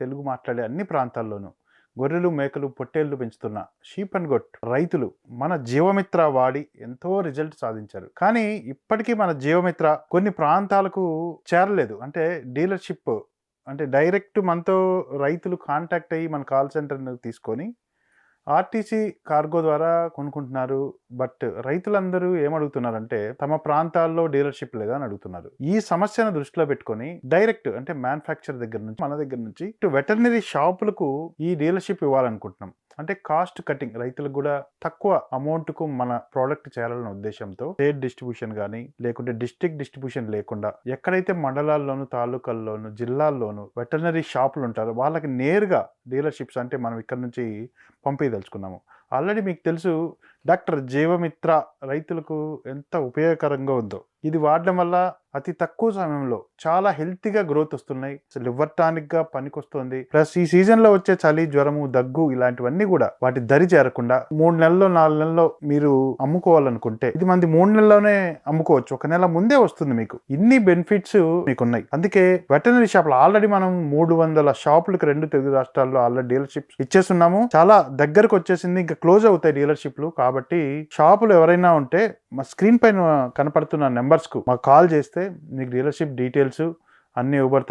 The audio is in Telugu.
తెలుగు మాట్లాడే అన్ని ప్రాంతాల్లోనూ గొర్రెలు, మేకలు, పొట్టేళ్లు పెంచుతున్న షీప్ అండ్ గొట్ రైతులు మన జీవమిత్ర వాడి ఎంతో రిజల్ట్ సాధించారు. కానీ ఇప్పటికీ మన జీవమిత్ర కొన్ని ప్రాంతాలకు చేరలేదు. అంటే డీలర్‌షిప్ అంటే డైరెక్ట్ మనతో రైతులు కాంటాక్ట్ అయ్యి మన కాల్ సెంటర్‌ని తీసుకొని ఆర్టీసీ కార్గో ద్వారా కొనుక్కుంటున్నారు. బట్ రైతులందరూ ఏమడుగుతున్నారంటే తమ ప్రాంతాల్లో డీలర్‌షిప్ లేదా అని అడుగుతున్నారు. ఈ సమస్యను దృష్టిలో పెట్టుకొని డైరెక్ట్ అంటే మ్యానుఫ్యాక్చర్ దగ్గర నుంచి మన దగ్గర నుంచి ఇటు వెటర్నరీ షాపులకు ఈ డీలర్‌షిప్ ఇవ్వాలనుకుంటున్నాం. అంటే కాస్ట్ కటింగ్ రైతులకు కూడా తక్కువ అమౌంట్‌కు మన ప్రోడక్ట్ చేరాలనే ఉద్దేశంతో స్టేట్ డిస్ట్రిబ్యూషన్ గానీ లేకుంటే డిస్ట్రిక్ట్ డిస్ట్రిబ్యూషన్ లేకుండా ఎక్కడైతే మండలాల్లోను, తాలూకాల్లోను, జిల్లాల్లోను వెటర్నరీ షాపులు ఉంటారో వాళ్ళకి నేరుగా డీలర్‌షిప్స్ అంటే మనం ఇక్కడ నుంచి పంపియదలుచుకున్నాము. ఆల్రెడీ మీకు తెలుసు డాక్టర్ జీవమిత్ర రైతులకు ఎంత ఉపయోగకరంగా ఉందో. ఇది వాడడం వల్ల అతి తక్కువ సమయంలో చాలా హెల్తీగా గ్రోత్ వస్తున్నాయి. లివర్ టానిక్‌గా పనికొస్తుంది. ప్లస్ ఈ సీజన్‌లో వచ్చే చలి, జ్వరము, దగ్గు ఇలాంటివన్నీ కూడా వాటి దరి చేరకుండా 3 నెలల్లో, 4 నెలల్లో మీరు అమ్ముకోవాలనుకుంటే ఇది మనది 3 నెలల్లోనే అమ్ముకోవచ్చు. 1 నెల ముందే వస్తుంది మీకు. ఇన్ని బెనిఫిట్స్ మీకున్నాయి. అందుకే వెటర్నరీ షాపులు ఆల్రెడీ మనం 300 షాపులకు 2 తెలుగు రాష్ట్రాల్లో ఆల్రెడీ డీలర్‌షిప్స్ ఇచ్చేస్తున్నాము. చాలా దగ్గరకు వచ్చేసింది. ఇంకా క్లోజ్ అవుతాయి డీలర్‌షిప్‌లు. కాబట్టి షాపులు ఎవరైనా ఉంటే మా స్క్రీన్ పైన కనపడుతున్న నెంబర్స్‌కు మాకు కాల్ చేస్తే మీకు డీలర్‌షిప్ డీటెయిల్స్ అన్నీ ఇవ్వబడతాయి.